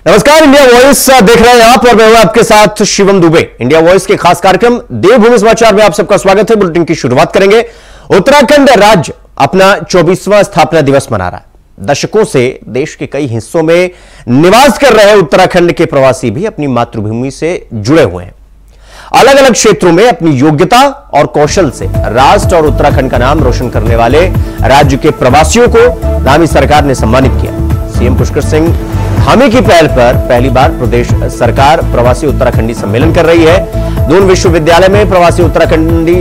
नमस्कार, India voice देख रहे हैं आप और मैं हूं आपके साथ शिवम दुबे। इंडिया वॉइस के खास कार्यक्रम देवभूमि समाचार में आप सबका स्वागत है। बुलेटिन की शुरुआत करेंगे। उत्तराखंड राज्य अपना 24वां स्थापना दिवस मना रहा है। दशकों से देश के कई हिस्सों में निवास कर रहे उत्तराखंड के प्रवासी भी अपनी मातृभूमि से जुड़े हुए हैं। अलग अलग क्षेत्रों में अपनी योग्यता और कौशल से राष्ट्र और उत्तराखंड का नाम रोशन करने वाले राज्य के प्रवासियों को धामी सरकार ने सम्मानित किया। सीएम पुष्कर सिंह धामी की पहल पर पहली बार प्रदेश सरकार प्रवासी उत्तराखंडी सम्मेलन कर रही है। दून विश्वविद्यालय में प्रवासी उत्तराखंडी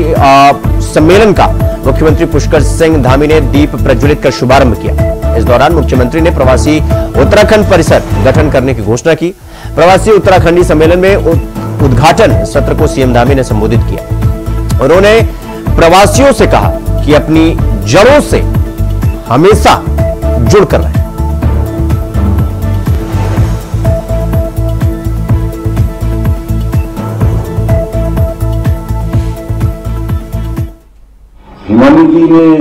सम्मेलन का मुख्यमंत्री पुष्कर सिंह धामी ने दीप प्रज्वलित कर शुभारंभ किया। इस दौरान मुख्यमंत्री ने प्रवासी उत्तराखंड परिषद गठन करने की घोषणा की। प्रवासी उत्तराखंडी सम्मेलन में उद्घाटन सत्र को सीएम धामी ने संबोधित किया। उन्होंने प्रवासियों से कहा कि अपनी जड़ों से हमेशा जुड़कर रहें। हिमानी जी ने,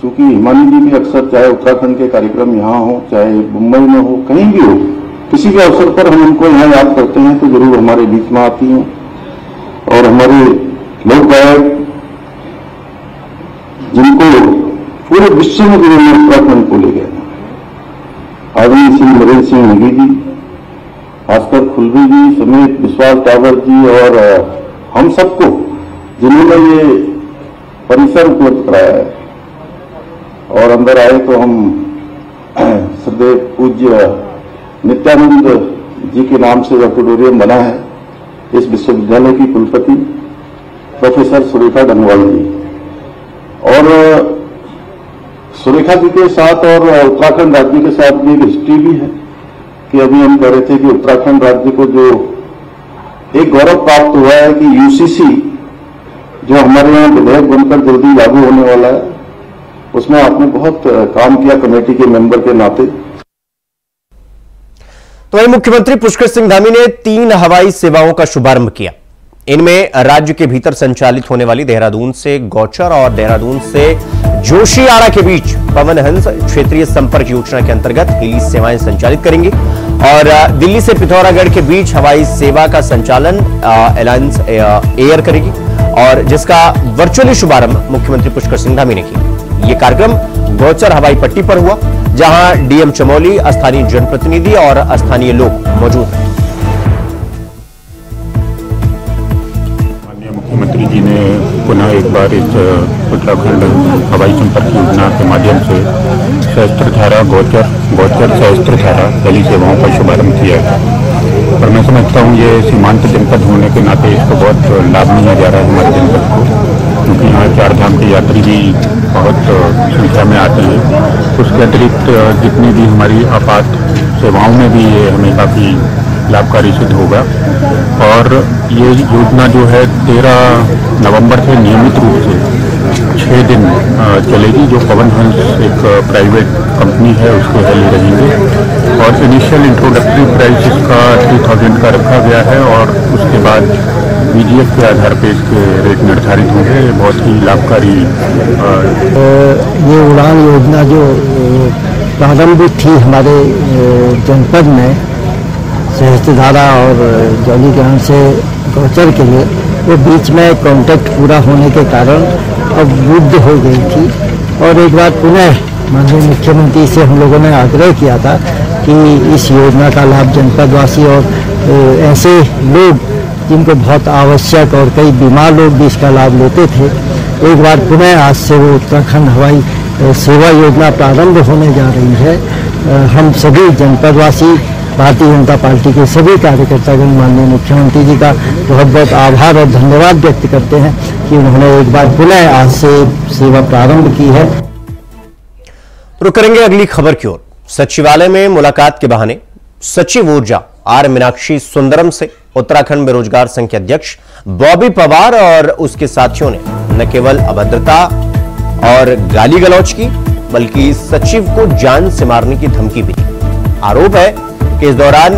चूंकि हिमानी जी भी अक्सर चाहे उत्तराखंड के कार्यक्रम यहाँ हो, चाहे मुंबई में हो, कहीं भी हो, किसी भी अवसर पर हम उनको यहाँ याद करते हैं तो जरूर हमारे बीच में आती हैं। और हमारे लोक गायक, जिनको पूरे विश्व में जिन्होंने उत्तराखंड को ले गए, आदरणीय श्री नरेंद्र सिंह नेगी जी, भास्कर खुलबी जी समेत विश्वास टावर जी और हम सबको जिन्होंने ये परिसर उपलब्ध कराया है। और अंदर आए तो हम सदैव पूज्य नित्यानंद जी के नाम से ऑडिटोरियम बना है, इस विश्वविद्यालय की कुलपति प्रोफेसर सुरेखा डंगवाल जी। और सुरेखा जी के साथ और उत्तराखंड राज्य के साथ भी एक हिस्ट्री भी है कि अभी हम कह रहे थे कि उत्तराखंड राज्य को जो एक गौरव प्राप्त हुआ है कि यूसीसी जो हमारे यहाँ विधेयक बनकर जल्दी लागू होने वाला है, उसमें आपने बहुत काम किया कमेटी के मेंबर के नाते। तो वहीं मुख्यमंत्री पुष्कर सिंह धामी ने 3 हवाई सेवाओं का शुभारंभ किया। इनमें राज्य के भीतर संचालित होने वाली देहरादून से गौचर और देहरादून से जोशियाड़ा के बीच पवन हंस क्षेत्रीय संपर्क योजना के अंतर्गत हेली सेवाएं संचालित करेंगी। और दिल्ली से पिथौरागढ़ के बीच हवाई सेवा का संचालन एलायंस एयर करेगी, और जिसका वर्चुअली शुभारंभ मुख्यमंत्री पुष्कर सिंह धामी ने किया। यह कार्यक्रम गौचर हवाई पट्टी पर हुआ, जहां डीएम चमोली, स्थानीय जनप्रतिनिधि और स्थानीय लोग मौजूद हैं। माननीय मुख्यमंत्री जी ने पुनः एक बार इस उत्तराखंड हवाई संपर्क योजना के माध्यम से सहस्त्रधारा गौचर सहस्त्रधारा हेली सेवाओं का शुभारंभ किया है। और मैं समझता हूँ ये सीमांत जनपद होने के नाते इसको बहुत लाभ मिला जा रहा है हमारे जनपद को, क्योंकि यहाँ 4 धाम के यात्री भी बहुत संख्या में आते हैं। उसके अतिरिक्त जितनी भी हमारी आपात सेवाओं में भी ये हमें काफ़ी लाभकारी सिद्ध होगा। और ये योजना जो है 13 नवंबर से नियमित रूप से 6 दिन चलेगी, जो पवन हंस एक प्राइवेट कंपनी है उसके हेली रहेंगे। और इनिशियल इंट्रोडक्टरी प्राइस इसका 3000 का रखा गया है, और उसके बाद बीजीएफ के आधार पर इसके रेट निर्धारित होंगे। बहुत ही लाभकारी ये उड़ान योजना जो प्रारंभिक थी हमारे जनपद में सहस्त्रधारा और जौलीग्राम से गौचर के लिए, वो बीच में कॉन्टैक्ट पूरा होने के कारण अब रुद्ध हो गई थी। और एक बार पुनः माननीय मुख्यमंत्री से हम लोगों ने आग्रह किया था कि इस योजना का लाभ जनपदवासी और ऐसे लोग जिनको बहुत आवश्यक और कई बीमार लोग भी इसका लाभ लेते थे, एक बार पुनः आज से वो उत्तराखंड हवाई सेवा योजना प्रारंभ होने जा रही है। हम सभी जनपदवासी भारतीय जनता पार्टी के सभी कार्यकर्तागण माननीय मुख्यमंत्री जी का बहुत बहुत आभार और धन्यवाद व्यक्त करते हैं कि उन्होंने एक बार पुनः आज से सेवा प्रारंभ की है। रुक करेंगे अगली खबर की ओर। सचिवालय में मुलाकात के बहाने सचिव ऊर्जा आर मीनाक्षी सुंदरम से उत्तराखंड बेरोजगार संघ के अध्यक्ष बॉबी पवार और उसके साथियों ने न केवल अभद्रता और गाली गलौज की, बल्कि सचिव को जान से मारने की धमकी भी दी। आरोप है कि इस दौरान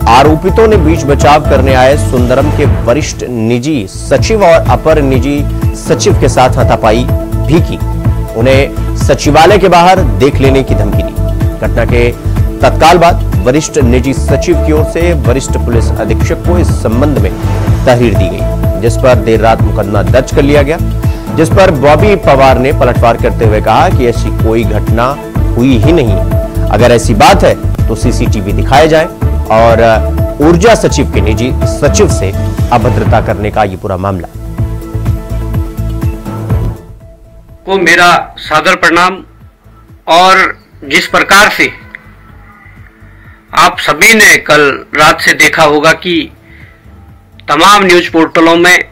आरोपितों ने बीच बचाव करने आए सुंदरम के वरिष्ठ निजी सचिव और अपर निजी सचिव के साथ हाथापाई भी की। उन्हें सचिवालय के बाहर देख लेने की धमकी दी। घटना के तत्काल बाद वरिष्ठ निजी सचिव की ओर से वरिष्ठ पुलिस अधीक्षक को इस संबंध में तहरीर दी गई, जिस पर देर रात मुकदमा दर्ज कर लिया गया, जिस पर बॉबी पवार ने पलटवार करते हुए कहा कि ऐसी कोई घटना हुई ही नहीं। अगर ऐसी बात है तो सीसीटीवी दिखाया जाए और ऊर्जा सचिव के निजी सचिव से अभद्रता करने का ये पूरा मामला। को मेरा सादर प्रणाम। और जिस प्रकार से आप सभी ने कल रात से देखा होगा कि तमाम न्यूज पोर्टलों में,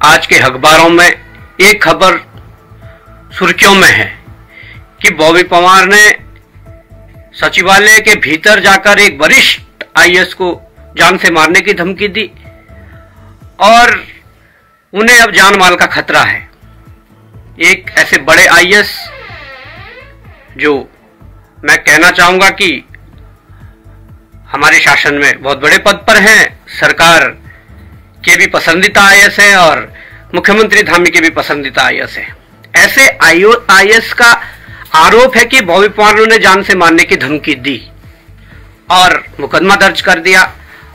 आज के अखबारों में एक खबर सुर्खियों में है कि बॉबी पवार ने सचिवालय के भीतर जाकर एक वरिष्ठ आईएएस को जान से मारने की धमकी दी और उन्हें अब जान माल का खतरा है। एक ऐसे बड़े आईएएस जो मैं कहना चाहूंगा कि हमारे शासन में बहुत बड़े पद पर हैं, सरकार के भी पसंदीदा आईएएस हैं और मुख्यमंत्री धामी के भी पसंदीदा आईएएस हैं। ऐसे आईएएस का आरोप है कि बॉबी पवार ने जान से मारने की धमकी दी और मुकदमा दर्ज कर दिया।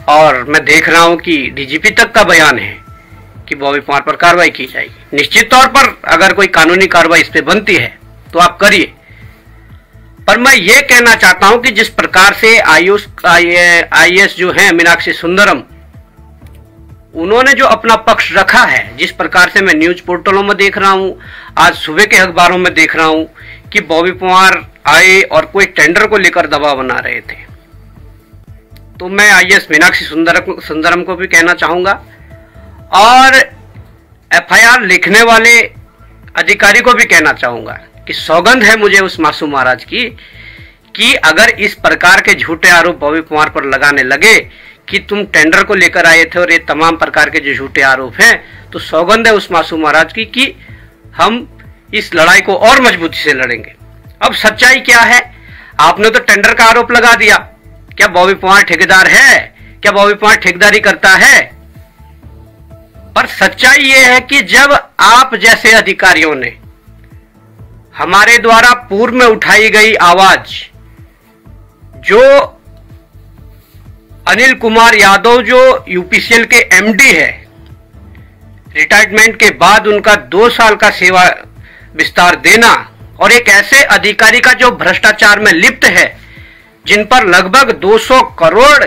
और मैं देख रहा हूं कि डीजीपी तक का बयान है कि बॉबी पवार पर कार्रवाई की जाएगी। निश्चित तौर पर अगर कोई कानूनी कार्रवाई इस पे बनती है तो आप करिए, पर मैं ये कहना चाहता हूं कि जिस प्रकार से आईएएस जो है मीनाक्षी सुंदरम, उन्होंने जो अपना पक्ष रखा है, जिस प्रकार से मैं न्यूज पोर्टलों में देख रहा हूं, आज सुबह के अखबारों में देख रहा हूं कि बॉबी पवार आए और कोई टेंडर को लेकर दबाव बना रहे थे, तो मैं आईएएस मीनाक्षी सुंदरम को भी कहना चाहूंगा और एफआईआर लिखने वाले अधिकारी को भी कहना चाहूंगा कि सौगंध है मुझे उस मासूम महाराज की कि अगर इस प्रकार के झूठे आरोप बॉबी पवार पर लगाने लगे कि तुम टेंडर को लेकर आए थे और ये तमाम प्रकार के जो झूठे आरोप हैं, तो सौगंध है उस मासूम महाराज की कि हम इस लड़ाई को और मजबूती से लड़ेंगे। अब सच्चाई क्या है? आपने तो टेंडर का आरोप लगा दिया। क्या बॉबी पवार ठेकेदार है? क्या बॉबी पवार ठेकेदारी करता है? पर सच्चाई यह है कि जब आप जैसे अधिकारियों ने हमारे द्वारा पूर्व में उठाई गई आवाज, जो अनिल कुमार यादव जो यूपीसीएल के एमडी है, रिटायरमेंट के बाद उनका 2 साल का सेवा विस्तार देना और एक ऐसे अधिकारी का जो भ्रष्टाचार में लिप्त है, जिन पर लगभग 200 करोड़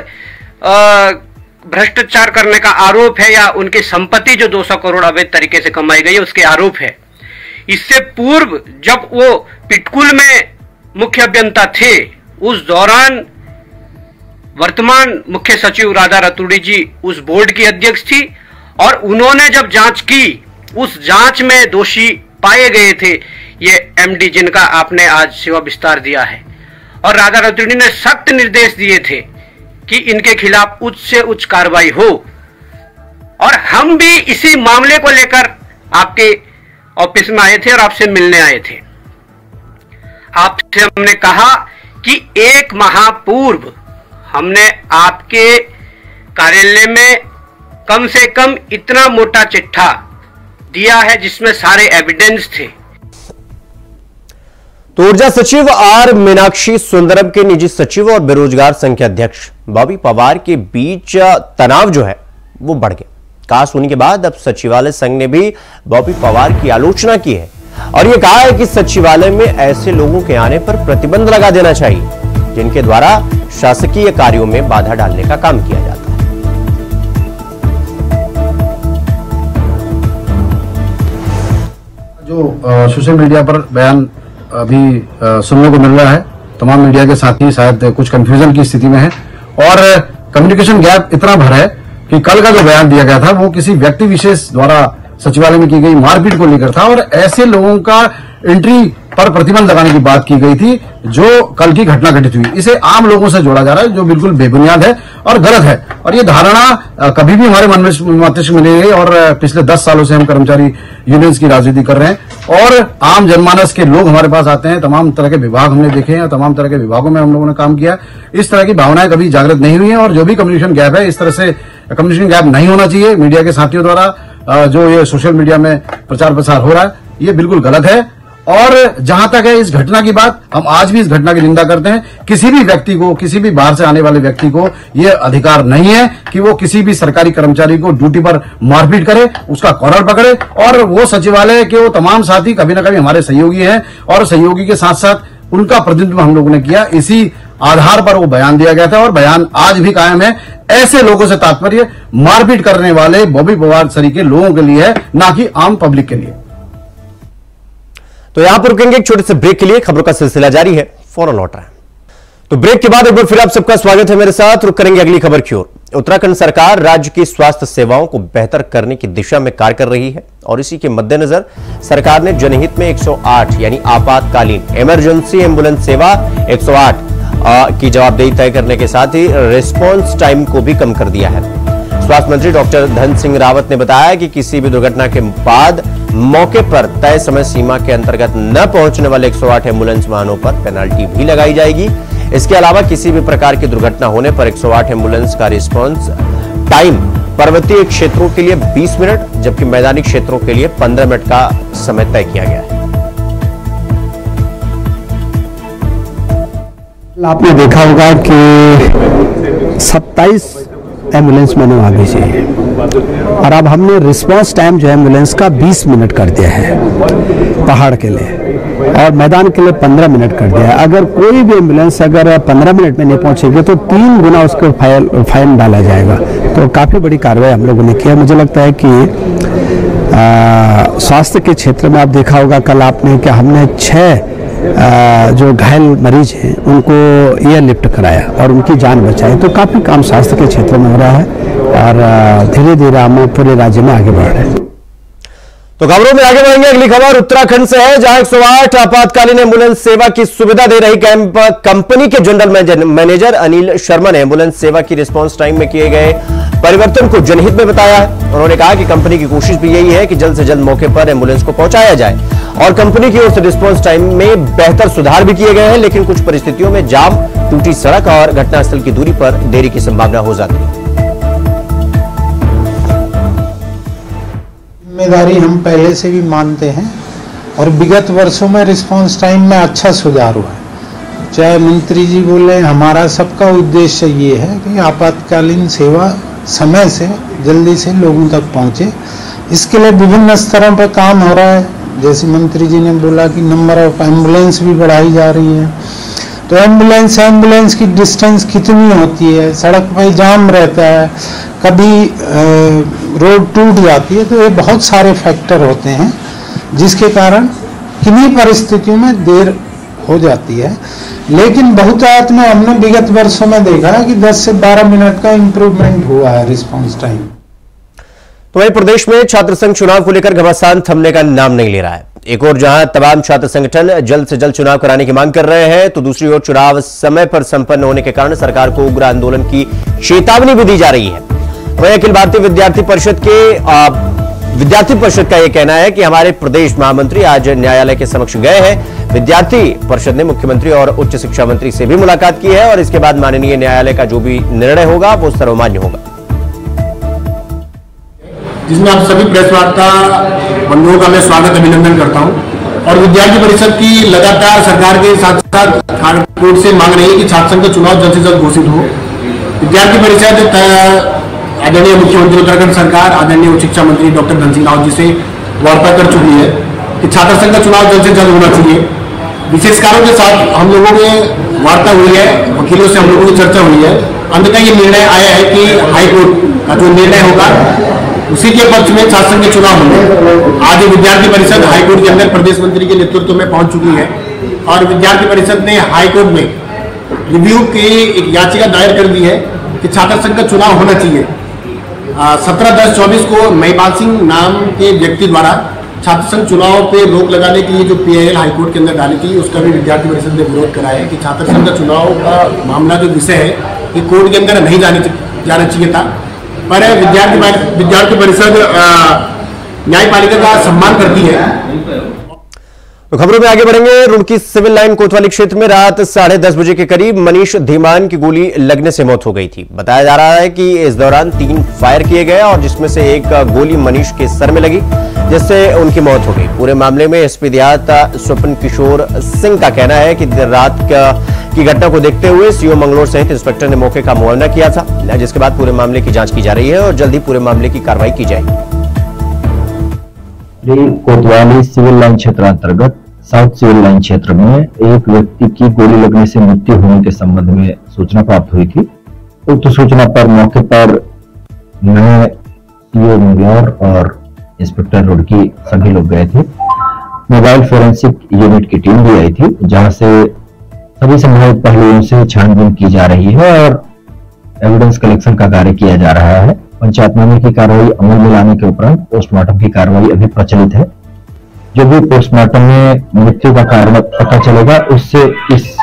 भ्रष्टाचार करने का आरोप है या उनकी संपत्ति जो 200 करोड़ अवैध तरीके से कमाई गई है उसके आरोप है। इससे पूर्व जब वो पिटकुल में मुख्य अभियंता थे, उस दौरान वर्तमान मुख्य सचिव राधा रतूड़ी जी उस बोर्ड की अध्यक्ष थी और उन्होंने जब जांच की, उस जांच में दोषी पाए गए थे ये एमडी जिनका आपने आज सेवा विस्तार दिया है। और राधा रतूड़ी ने सख्त निर्देश दिए थे कि इनके खिलाफ उच्च से उच्च कार्रवाई हो। और हम भी इसी मामले को लेकर आपके ऑफिस में आए थे और आपसे मिलने आए थे। आपसे हमने कहा कि 1 माह पूर्व हमने आपके कार्यालय में कम से कम इतना मोटा चिट्ठा दिया है जिसमें सारे एविडेंस थे। तो ऊर्जा सचिव आर मीनाक्षी सुंदरम के निजी सचिव और बेरोजगार संघ के अध्यक्ष बॉबी पवार के बीच तनाव जो है वो बढ़ गया। कास्ट होने के बाद अब सचिवालय संघ ने भी बॉबी पवार की आलोचना की है और यह कहा है कि सचिवालय में ऐसे लोगों के आने पर प्रतिबंध लगा देना चाहिए जिनके द्वारा शासकीय कार्यों में बाधा डालने का काम किया जाता है। जो सोशल मीडिया पर बयान अभी सुनने को मिल रहा है, तमाम मीडिया के साथी शायद कुछ कंफ्यूजन की स्थिति में है और कम्युनिकेशन गैप इतना भर है कि कल का जो बयान दिया गया था वो किसी व्यक्ति विशेष द्वारा सचिवालय में की गई मारपीट को लेकर था और ऐसे लोगों का एंट्री पर प्रतिबंध लगाने की बात की गई थी जो कल की घटना घटित हुई। इसे आम लोगों से जोड़ा जा रहा है जो बिल्कुल बेबुनियाद है और गलत है और ये धारणा कभी भी हमारे मन में मस्तिष्क में नहीं है। और पिछले 10 सालों से हम कर्मचारी यूनियंस की राजनीति कर रहे हैं और आम जनमानस के लोग हमारे पास आते हैं, तमाम तरह के विभाग हमने देखे हैं और तमाम तरह के विभागों में हम लोगों ने काम किया। इस तरह की भावनाएं कभी जागृत नहीं हुई है और जो भी कम्युनिकेशन गैप है, इस तरह से कम्युनिकेशन गैप नहीं होना चाहिए। मीडिया के साथियों द्वारा जो ये सोशल मीडिया में प्रचार प्रसार हो रहा है ये बिल्कुल गलत है और जहां तक है इस घटना की बात, हम आज भी इस घटना की निंदा करते हैं। किसी भी व्यक्ति को, किसी भी बाहर से आने वाले व्यक्ति को यह अधिकार नहीं है कि वो किसी भी सरकारी कर्मचारी को ड्यूटी पर मारपीट करे, उसका कॉलर पकड़े। और वो सचिवालय के वो तमाम साथी कभी ना कभी हमारे सहयोगी हैं और सहयोगी के साथ साथ उनका प्रतिनिधित्व हम लोगों ने किया। इसी आधार पर वो बयान दिया गया था और बयान आज भी कायम है। ऐसे लोगों से तात्पर्य मारपीट करने वाले बॉबी पवार सरी के लोगों के लिए है, ना कि आम पब्लिक के लिए। तो यहां पर रुकेंगे एक छोटे से ब्रेक के लिए, खबरों का सिलसिला जारी है, फौरन लौट रहे हैं। तो ब्रेक के बाद एक बार फिर आप सबका स्वागत है मेरे साथ। रुक करेंगे अगली खबर की ओर। उत्तराखंड सरकार राज्य की स्वास्थ्य सेवाओं को बेहतर करने की दिशा में कार्य कर रही है और इसी के मद्देनजर सरकार ने जनहित में 108 यानी आपातकालीन इमरजेंसी एम्बुलेंस सेवा 108 की जवाबदेही तय करने के साथ ही रिस्पांस टाइम को भी कम कर दिया है। स्वास्थ्य मंत्री डॉक्टर धन सिंह रावत ने बताया कि किसी भी दुर्घटना के बाद मौके पर तय समय सीमा के अंतर्गत न पहुंचने वाले 108 एम्बुलेंस वाहनों पर पेनल्टी भी लगाई जाएगी। इसके अलावा किसी भी प्रकार की दुर्घटना होने पर 108 एम्बुलेंस का रिस्पांस टाइम पर्वतीय क्षेत्रों के लिए 20 मिनट जबकि मैदानी क्षेत्रों के लिए 15 मिनट का समय तय किया गया है। आपने देखा होगा कि 27 एम्बुलेंस मैंने वहाँ भेजी है और अब हमने रिस्पांस टाइम जो एम्बुलेंस का 20 मिनट कर दिया है पहाड़ के लिए और मैदान के लिए 15 मिनट कर दिया है। अगर कोई भी एम्बुलेंस अगर 15 मिनट में नहीं पहुंचेगी तो 3 गुना उसको फाइन डाला जाएगा। तो काफ़ी बड़ी कार्रवाई हम लोगों ने किया। मुझे लगता है कि स्वास्थ्य के क्षेत्र में आप देखा होगा, कल आपने कि हमने 6 जो घायल मरीज हैं उनको एयरलिफ्ट कराया और उनकी जान बचाई। तो काफ़ी काम स्वास्थ्य के क्षेत्र में हो रहा है और धीरे धीरे हम पूरे राज्य में आगे बढ़ रहे हैं। तो खबरों में आगे बढ़ेंगे। अगली खबर उत्तराखंड से है, जहां 108 आपातकालीन एम्बुलेंस सेवा की सुविधा दे रही कंपनी के जनरल मैनेजर अनिल शर्मा ने एम्बुलेंस सेवा की रिस्पांस टाइम में किए गए परिवर्तन को जनहित में बताया है। उन्होंने कहा कि कंपनी की कोशिश भी यही है कि जल्द से जल्द मौके पर एम्बुलेंस को पहुंचाया जाए और कंपनी की ओर से रिस्पांस टाइम में बेहतर सुधार भी किए गए हैं, लेकिन कुछ परिस्थितियों में जाम, टूटी सड़क और घटनास्थल की दूरी पर देरी की संभावना हो जाती है। जिम्मेदारी हम पहले से भी मानते हैं और विगत वर्षों में रिस्पांस टाइम में अच्छा सुधार हुआ है। चाहे मंत्री जी बोले, हमारा सबका उद्देश्य ये है कि आपातकालीन सेवा समय से जल्दी से लोगों तक पहुंचे। इसके लिए विभिन्न स्तरों पर काम हो रहा है। जैसे मंत्री जी ने बोला कि नंबर ऑफ एम्बुलेंस भी बढ़ाई जा रही है, तो एम्बुलेंस की डिस्टेंस कितनी होती है, सड़क पर जाम रहता है, कभी रोड टूट जाती है। तो ये बहुत सारे फैक्टर होते हैं जिसके कारण किन्हीं परिस्थितियों में देर हो जाती है। लेकिन बहुतायत में हमने विगत वर्षों में देखा है कि 10 से 12 मिनट का इंप्रूवमेंट हुआ है रिस्पांस टाइम। तो वहीं प्रदेश में छात्र संघ चुनाव को लेकर घमासान थमने का नाम नहीं ले रहा है। एक और जहां तमाम छात्र संगठन जल्द से जल्द चुनाव कराने की मांग कर रहे हैं, तो दूसरी ओर चुनाव समय पर संपन्न होने के कारण सरकार को उग्र आंदोलन की चेतावनी भी दी जा रही है। वहीं अखिल भारतीय विद्यार्थी परिषद का यह कहना है कि हमारे प्रदेश महामंत्री आज न्यायालय के समक्ष गए हैं। विद्यार्थी परिषद ने मुख्यमंत्री और उच्च शिक्षा मंत्री से भी मुलाकात की है और इसके बाद माननीय न्यायालय का जो भी निर्णय होगा वो सर्वमान्य होगा। जिसमें आप सभी प्रेस वार्ता बंधुओं का मैं स्वागत अभिनंदन करता हूं। और विद्यार्थी परिषद की लगातार सरकार के साथ साथ हाईकोर्ट से मांग रही है कि छात्र संघ का चुनाव जल्द से जल्द घोषित हो। विद्यार्थी परिषद आदरणीय मुख्यमंत्री उत्तराखंड सरकार, आदरणीय उच्च शिक्षा मंत्री डॉक्टर धन सिंह रावत जी से वार्ता कर चुकी है कि छात्र संघ का चुनाव जल्द से जल्द होना चाहिए। विशेषकारों के साथ हम लोगों में वार्ता हुई है, वकीलों से हम लोगों की चर्चा हुई है। अंततः ये निर्णय आया है कि हाईकोर्ट का जो निर्णय होगा उसी के पक्ष में छात्र संघ के चुनाव होंगे। आज विद्यार्थी परिषद हाईकोर्ट के अंदर प्रदेश मंत्री के नेतृत्व में पहुंच चुकी है और विद्यार्थी परिषद ने हाईकोर्ट में रिव्यू की एक याचिका दायर कर दी है कि छात्र संघ का चुनाव होना चाहिए। 17/10/24 को महिपाल सिंह नाम के व्यक्ति द्वारा छात्र संघ चुनाव पे रोक लगाने की जो PIL हाईकोर्ट के अंदर डाली थी, उसका भी विद्यार्थी परिषद ने विरोध करा है कि छात्र संघ का चुनाव का मामला जो विषय है ये कोर्ट के अंदर नहीं जाना चाहिए था। पर विद्यार्थी परिषद न्यायपालिका का सम्मान करती है। तो खबरों में आगे बढ़ेंगे। रुड़की सिविल लाइन कोतवाली क्षेत्र में रात 10:30 बजे के करीब मनीष धीमान की गोली लगने से मौत हो गई थी। बताया जा रहा है कि इस दौरान 3 फायर किए गए और जिसमें से एक गोली मनीष के सर में लगी, जिससे उनकी मौत हो गई। पूरे मामले में एसपी देहात स्वपन किशोर सिंह का कहना है कि रात की घटना को देखते हुए सीओ मंगलोर सहित इंस्पेक्टर ने मौके का मुआयना किया था, जिसके बाद पूरे मामले की जांच की जा रही है और जल्द ही पूरे मामले की कार्रवाई की जाएगी। कोतवाली सिविल लाइन क्षेत्र अंतर्गत साउथ सिविल लाइन क्षेत्र में एक व्यक्ति की गोली लगने से मृत्यु होने के संबंध में सूचना प्राप्त हुई थी। उक्त सूचना पर मौके पर मैं सीओ मंगलौर और इंस्पेक्टर रुड़की सभी लोग गए थे। मोबाइल फोरेंसिक यूनिट की टीम भी आई थी, जहां से सभी संभावित पहलुओं से छानबीन की जा रही है और एविडेंस कलेक्शन का कार्य किया जा रहा है। पंचायतनामे की कार्रवाई अमल में लाने के उपरांत पोस्टमार्टम की कार्रवाई अभी प्रचलित है। जो भी पोस्टमार्टम में मृत्यु का कारण पता चलेगा, उससे इस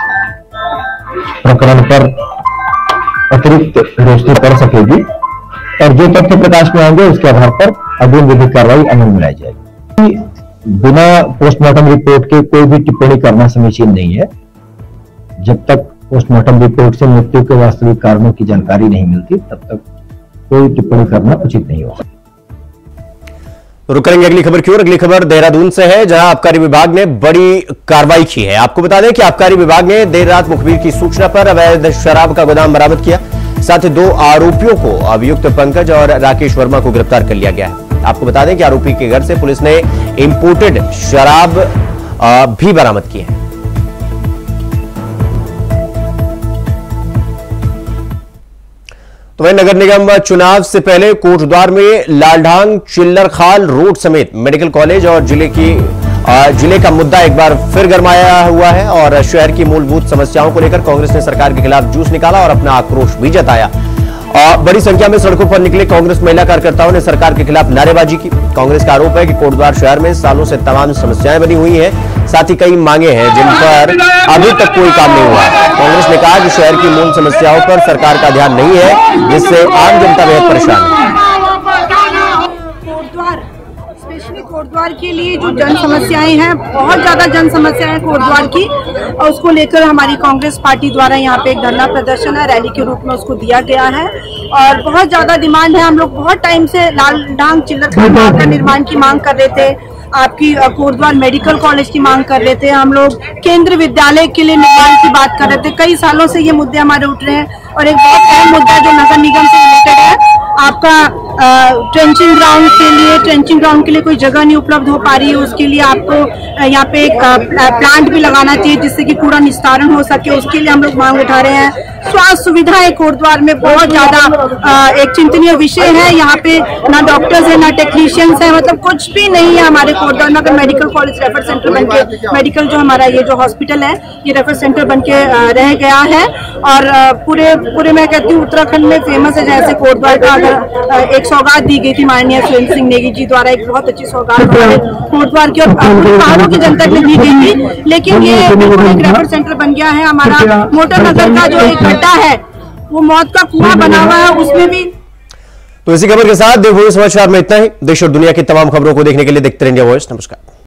प्रकरण पर अतिरिक्त रोशनी पड़ सकेगी और जो तथ्य प्रकाश में आएंगे उसके आधार पर अग्रिम विधिक कार्रवाई अमल में लाई जाएगी। बिना पोस्टमार्टम रिपोर्ट के कोई भी टिप्पणी करना समीचीन नहीं है। जब तक पोस्टमार्टम रिपोर्ट से मृत्यु के वास्तविक कारणों की जानकारी नहीं मिलती, तब तक कोई टिप्पणी करना उचित नहीं होगा। रुक करेंगे अगली खबर की ओर। अगली खबर देहरादून से है, जहां आबकारी विभाग ने बड़ी कार्रवाई की है। आपको बता दें कि आबकारी विभाग ने देर रात मुखबिर की सूचना पर अवैध शराब का गोदाम बरामद किया। साथ ही 2 आरोपियों को अभियुक्त पंकज और राकेश वर्मा को गिरफ्तार कर लिया गया है। आपको बता दें कि आरोपी के घर से पुलिस ने इंपोर्टेड शराब भी बरामद की है। तो वहीं नगर निगम चुनाव से पहले कोटद्वार में लालढांग चिल्लरखाल रोड समेत मेडिकल कॉलेज और जिले का मुद्दा एक बार फिर गरमाया हुआ है और शहर की मूलभूत समस्याओं को लेकर कांग्रेस ने सरकार के खिलाफ जूस निकाला और अपना आक्रोश भी जताया। बड़ी संख्या में सड़कों पर निकले कांग्रेस महिला कार्यकर्ताओं ने सरकार के खिलाफ नारेबाजी की। कांग्रेस का आरोप है कि कोटद्वार शहर में सालों से तमाम समस्याएं बनी हुई हैं, साथ ही कई मांगे हैं जिन पर अभी तक कोई काम नहीं हुआ। कांग्रेस ने कहा कि शहर की मूल समस्याओं पर सरकार का ध्यान नहीं है, जिससे आम जनता बेहद परेशान है। कोटद्वार के लिए जो जन समस्याएं हैं, बहुत ज्यादा जन समस्याएं कोटद्वार की, और उसको लेकर हमारी कांग्रेस पार्टी द्वारा यहाँ पे एक धरना प्रदर्शन है, रैली के रूप में उसको दिया गया है। और बहुत ज्यादा डिमांड है। हम लोग बहुत टाइम से लालढांग चिल्लरखाल मार्ग का निर्माण की मांग कर रहे थे, आपकी कोटद्वार मेडिकल कॉलेज की मांग कर रहे थे, हम लोग केंद्रीय विद्यालय के लिए निर्माण की बात कर रहे थे। कई सालों से ये मुद्दे हमारे उठ रहे हैं। और एक बहुत अहम मुद्दा जो नगर निगम से रिलेटेड है, आपका ट्रेंचिंग ग्राउंड के लिए कोई जगह नहीं उपलब्ध हो पा रही है। उसके लिए आपको यहाँ पे एक प्लांट भी लगाना चाहिए जिससे कि कूड़ा निस्तारण हो सके। उसके लिए हम लोग मांग उठा रहे हैं। स्वास्थ्य सुविधाएं कोटद्वार में बहुत ज्यादा एक चिंतनीय विषय है। यहाँ पे ना डॉक्टर्स है, ना टेक्नीशियंस है, मतलब कुछ भी नहीं है हमारे कोटद्वार में। अगर मेडिकल कॉलेज रेफर सेंटर बनके, मेडिकल जो हमारा ये जो हॉस्पिटल है, ये रेफर सेंटर बनके रह गया है। और पूरे मैं कहती हूँ उत्तराखंड में फेमस है। जैसे कोटद्वार का अगर एक सौगात दी गई थी माननीय सुरेंद्र सिंह नेगी जी द्वारा, एक बहुत अच्छी सौगात हमारे कोटद्वार की और पहाड़ों की जनता को दी गई थी, लेकिन ये एक रेफर सेंटर बन गया है। हमारा मोटर नगर का जो एक गड्ढा है, वो मौत का कुआं बना हुआ है, उसमें भी। तो इसी खबर के साथ देवभूमि समाचार में इतना ही। देश और दुनिया की तमाम खबरों को देखने के लिए देखते रहिए इंडिया वॉइस। नमस्कार।